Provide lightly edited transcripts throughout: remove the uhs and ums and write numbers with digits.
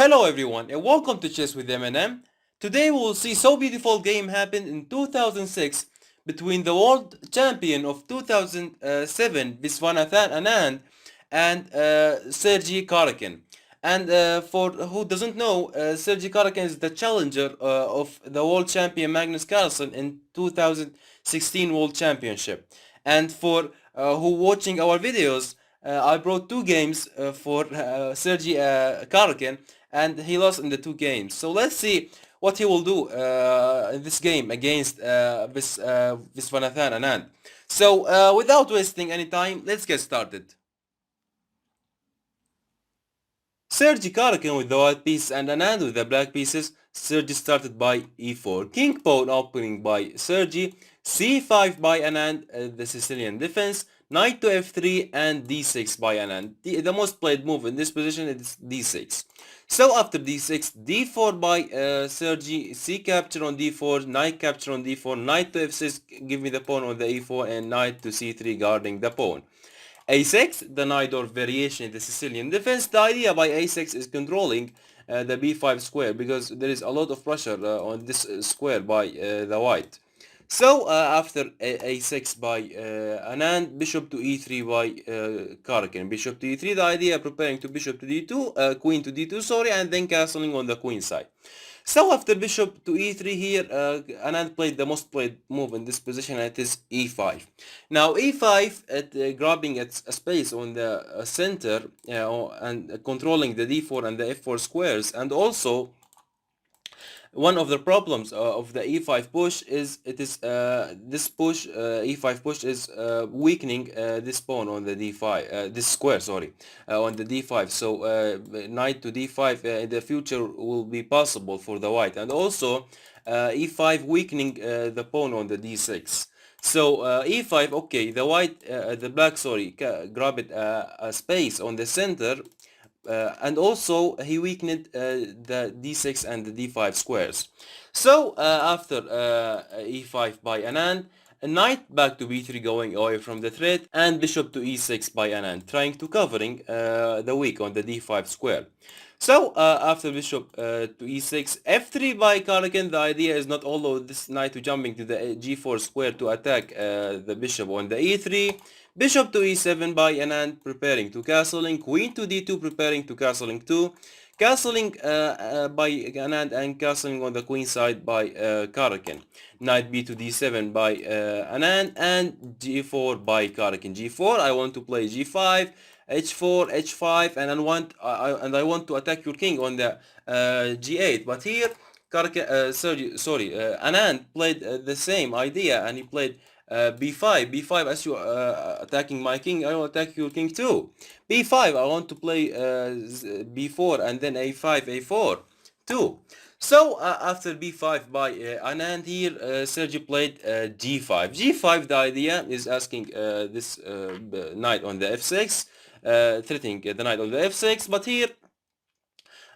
Hello everyone and welcome to Chess with M&M. Today we will see so beautiful game happen in 2006 between the world champion of 2007 Viswanathan Anand and Sergey Karjakin. And for who doesn't know, Sergey Karjakin is the challenger of the world champion Magnus Carlsen in 2016 World Championship. And for who watching our videos, I brought two games for Sergey Karjakin, and he lost in the two games. So let's see what he will do in this game against Viswanathan Anand. So without wasting any time, let's get started. Sergey Karjakin with the white pieces and Anand with the black pieces. Sergey started by e4. King pawn opening by Sergey. c5 by Anand, the Sicilian defense. Knight to f3 and d6 by Anand. The most played move in this position is d6. So after d6, d4 by Sergey, c capture on d4, knight capture on d4, knight to f6, give me the pawn on the e4, and knight to c3 guarding the pawn. a6, the knight or variation in the Sicilian defense. The idea by a6 is controlling the b5 square because there is a lot of pressure on this square by the white. So after a6 by Anand, bishop to e3 by Karjakin. Bishop to e3, the idea preparing to bishop to d2, queen to d2, sorry, and then castling on the queen side. So after bishop to e3 here, Anand played the most played move in this position, and it is e5. Now e5 at grabbing its space on the center and controlling the d4 and the f4 squares, and also one of the problems of the e5 push is this push e5 push is weakening this pawn on the d5 this square, sorry, on the d5. So knight to d5 in the future will be possible for the white, and also e5 weakening the pawn on the d6. So e5, okay, the white, the black, sorry, grab it a space on the center, and also he weakened the d6 and the d5 squares. So after e5 by Anand, a knight back to b3 going away from the threat, and bishop to e6 by Anand, trying to covering the weak on the d5 square. So after bishop to e6, f3 by Karjakin, the idea is not although this knight to jumping to the g4 square to attack the bishop on the e3. Bishop to e7 by Anand, preparing to castling. Queen to d2, preparing to castling too. Castling by Anand and castling on the queen side by Karjakin. Knight b to d7 by Anand and g4 by Karjakin. g4, I want to play g5, h4, h5, and I want to attack your king on the g8. But here, Anand played the same idea, and he played b5. As you attacking my king, I will attack your king too. b5, I want to play b4 and then a5, a4 too. So after b5 by Anand here, Sergey played g5. g5, the idea is asking this knight on the f6, threatening the knight on the f6, but here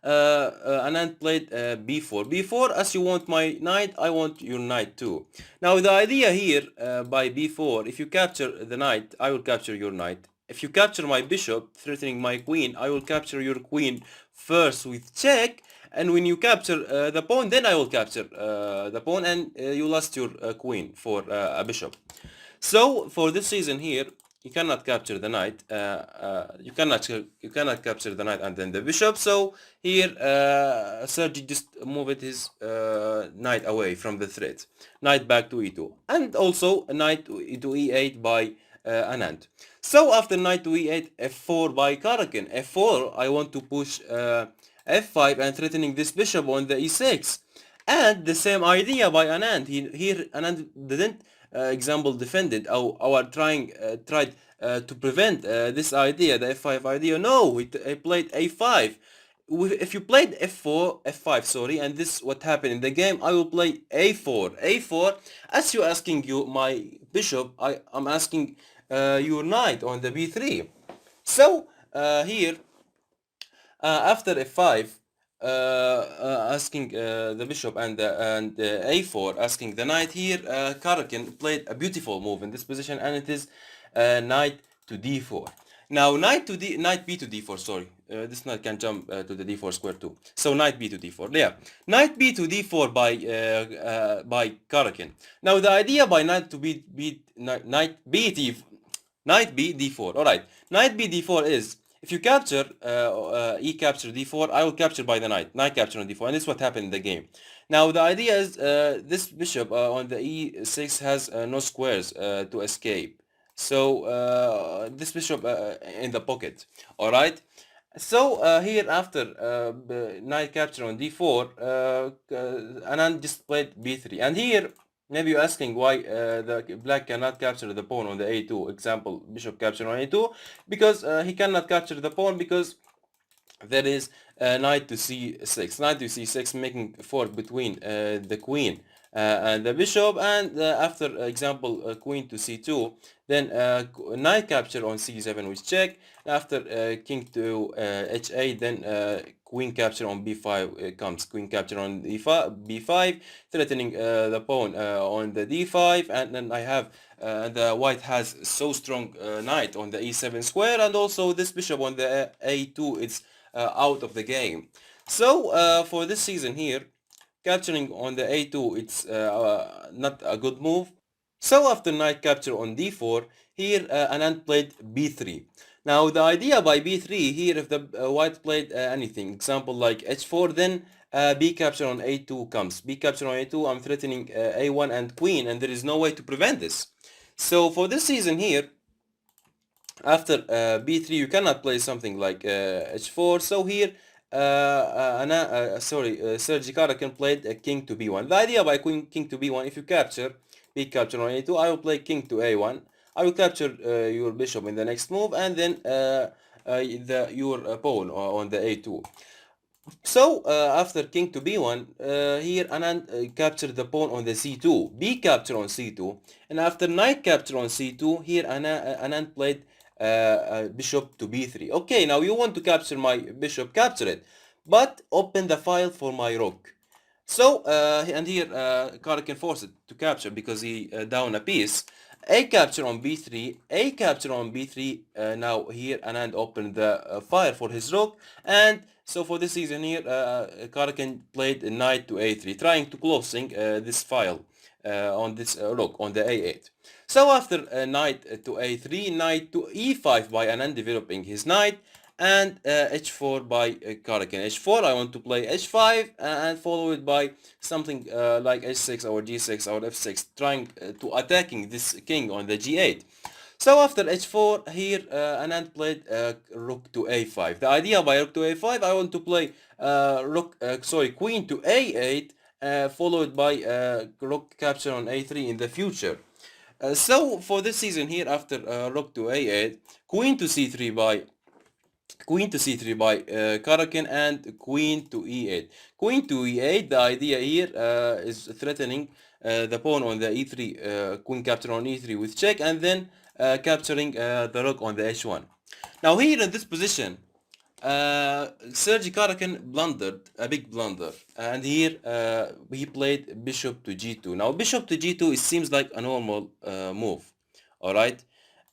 Anand played b4. b4, as you want my knight, I want your knight too. Now the idea here by b4, if you capture the knight, I will capture your knight. If you capture my bishop, threatening my queen, I will capture your queen first with check, and when you capture the pawn, then I will capture the pawn, and you lost your queen for a bishop. So for this reason here, you cannot capture the knight. You cannot capture the knight and then the bishop. So here Sergey just moved his knight away from the threat. Knight back to e2, and also a knight to e8 by Anand. So after knight to e8, f4 by Karjakin. f4, I want to push f5 and threatening this bishop on the e6. And the same idea by Anand. Here Anand didn't example defended our tried to prevent this idea, the f5 idea. No, he played a5. If you played f5, sorry, and this what happened in the game, I will play a4. As you asking you my bishop, I'm asking your knight on the b3. So here after f5, asking the bishop and a4, asking the knight here, Karjakin played a beautiful move in this position, and it is knight to d4. Now knight b to d4. Sorry, this knight can jump to the d4 square too. So knight b to d4. Yeah, knight b to d4 by Karjakin. Now the idea by knight b d4. All right, knight b d4 is if you capture e capture d4, I will capture by the knight. Knight capture on d4, and this is what happened in the game. Now the idea is this bishop on the e6 has no squares to escape. So this bishop in the pocket. All right. So here after knight capture on d4, Anand just played b3, and here maybe you're asking why the black cannot capture the pawn on the a2. Example, bishop capture on a2, because he cannot capture the pawn because there is knight to c6. Knight to c6 making fork between the queen and the bishop, and after example queen to c2, then knight capture on c7 with check. After king to h8, then queen capture on b5 comes. Queen capture on b5, threatening the pawn on the d5, and then I have the white has so strong knight on the e7 square, and also this bishop on the a2 it's out of the game. So for this season here, capturing on the a2 it's not a good move. So after knight capture on d4, here Anand played b3. Now the idea by b3 here, if the white played anything, example like h4, then b capture on a2 comes. B capture on a2, I'm threatening a1 and queen, and there is no way to prevent this. So for this season here, after b3 you cannot play something like h4. So here Sergey Karjakin played king to b1. The idea by king to b1, if you capture b capture on a2, I will play king to a1. I will capture your bishop in the next move, and then your pawn on the a2. So after king to b1, here Anand captured the pawn on the c2, b capture on c2, and after knight capture on c2, here Anand played bishop to b3. Okay, now you want to capture my bishop, capture it, but open the file for my rook. So and here Karjakin forced it to capture because he down a piece. A capture on b3, a capture on b3. Now here Anand opened the fire for his rook, and so for this season here Karjakin played knight to a3, trying to closing this file on this rook on the a8. So after knight to a3, knight to e5 by Anand developing his knight, and h4 by Karjakin. h4, I want to play h5 and follow it by something like h6 or g6 or f6, trying to attacking this king on the g8. So after h4 here Anand played rook to a5. The idea by rook to a5, I want to play queen to a8 followed by rook capture on a3 in the future. So for this season here, after rook to a8, queen to c3 by Karjakin, and queen to e8. Queen to e8, the idea here is threatening the pawn on the e3, queen capture on e3 with check, and then capturing the rook on the h1. Now here in this position, Sergey Karjakin blundered a big blunder, and here he played bishop to g2. Now bishop to g2, it seems like a normal move, all right.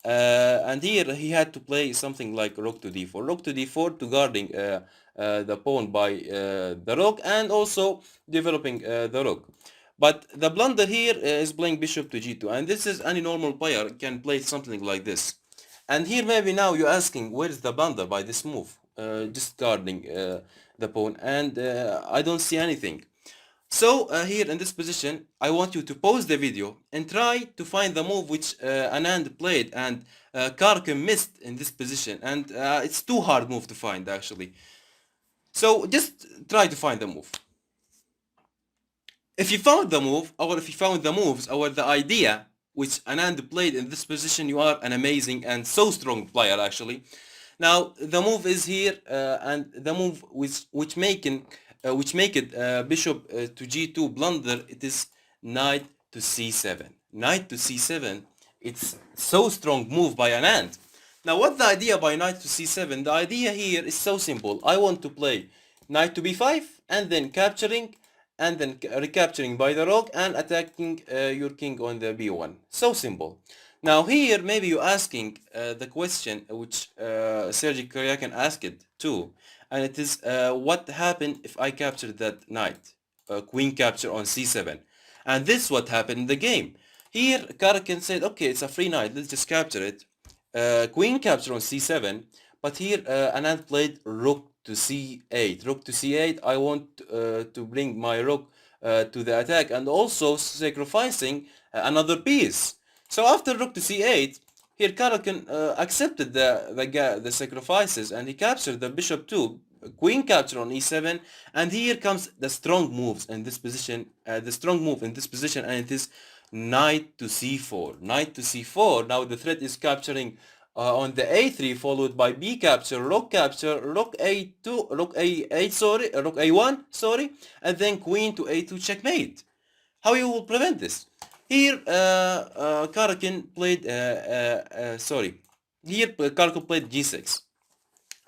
And here he had to play something like rook to d4. Rook to d4 to guarding the pawn by the rook, and also developing the rook. But the blunder here is playing bishop to g2, and this is any normal player can play something like this. And here maybe now you're asking, where is the blunder by this move? Just guarding the pawn, and I don't see anything. So here in this position, I want you to pause the video and try to find the move which Anand played and Karjakin missed in this position, and it's too hard move to find actually. So just try to find the move. If you found the move, or if you found the moves or the idea which Anand played in this position, you are an amazing and so strong player actually. Now the move is here, and the move which make it bishop to g2 blunder, it is knight to c7. Knight to c7, it's so strong move by Anand. Now what the idea by knight to c7? The idea here is so simple. I want to play knight to b5 and then capturing, and then recapturing by the rook and attacking your king on the b1. So simple. Now here, maybe you're asking the question which Sergey Karjakin asked it too, and it is what happened if I captured that knight? Queen capture on c7. And this is what happened in the game. Here, Karjakin said, okay, it's a free knight, let's just capture it. Queen capture on c7, but here Anand played rook to c8. Rook to c8, I want to bring my rook to the attack and also sacrificing another piece. So after rook to c8, here Karjakin accepted the sacrifices and he captured the bishop too. Queen capture on e7, and here comes the strong moves in this position. The strong move in this position, and it is knight to c4. Knight to c4. Now the threat is capturing on the a3, followed by b capture, rook a2, rook a8, sorry, rook a1, sorry, and then queen to a2 checkmate. How you will prevent this? Here, Karjakin played, Here Karjakin played g6.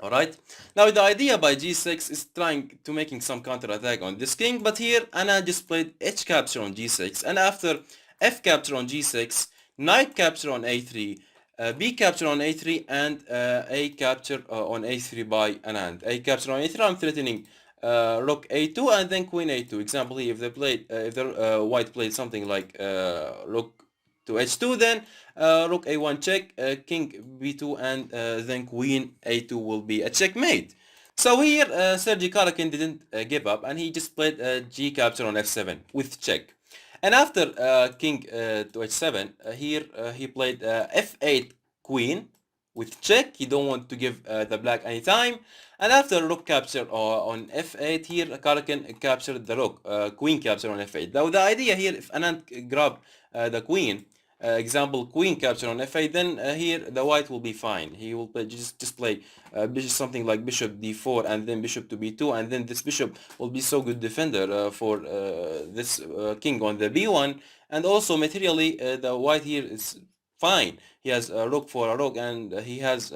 Alright, now the idea by g6 is trying to making some counter attack on this king, but here Anand just played h capture on g6, and after f capture on g6, knight capture on a3, b capture on a3, and a capture on a3 by Anand. A capture on a3, I'm threatening rook a2 and then queen a2. Example here, if they played, if the white played something like rook to h2, then rook a1 check, king b2, and then queen a2 will be a checkmate. So here Sergey Karjakin didn't give up, and he just played g capture on f7 with check. And after king to h7, here he played f8 queen with check. He don't want to give the black any time. And after rook capture on f8, here Karjakin captured the rook, queen capture on f8. Now the idea here, if Anand grab the queen, example queen capture on f8, then here the white will be fine. He will play, just play something like bishop d4 and then bishop to b2, and then this bishop will be so good defender for this king on the b1. And also materially the white here is fine. He has a rook for a rook, and he has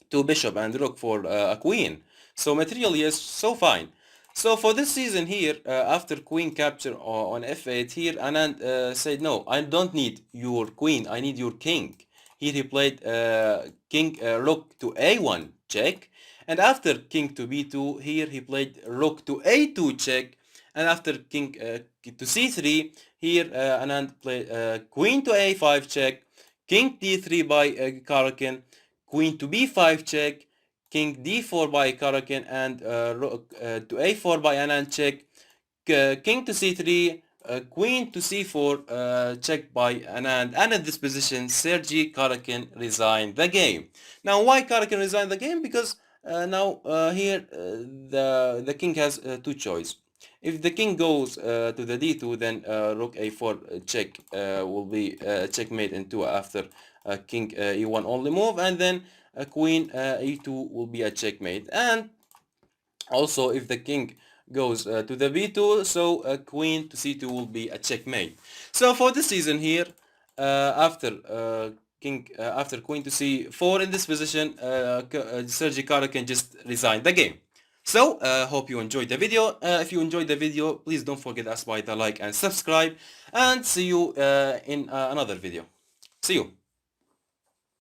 two bishop and rook for a queen. So materially is so fine. So for this season here, after queen capture on f8, here Anand said, no, I don't need your queen, I need your king. Here he played king rook to a1 check, and after king to b2, here he played rook to a2 check, and after king to c3, here Anand played queen to a5 check, king d3 by Karjakin, queen to b5 check, king d4 by Karjakin, and to a4 by Anand check, king to c3, queen to c4 check by Anand. And at this position, Sergey Karjakin resigned the game. Now, why Karjakin resigned the game? Because now here the king has two choices. If the king goes to the d2, then rook a4 check will be checkmate into after king e1 only move, and then queen e2 will be a checkmate. And also if the king goes to the b2, so queen to c2 will be a checkmate. So for this season here, after queen to c4 in this position, Sergey Karjakin just resigned the game. So hope you enjoyed the video. If you enjoyed the video, please don't forget to smash the like and subscribe, and see you in another video. See you.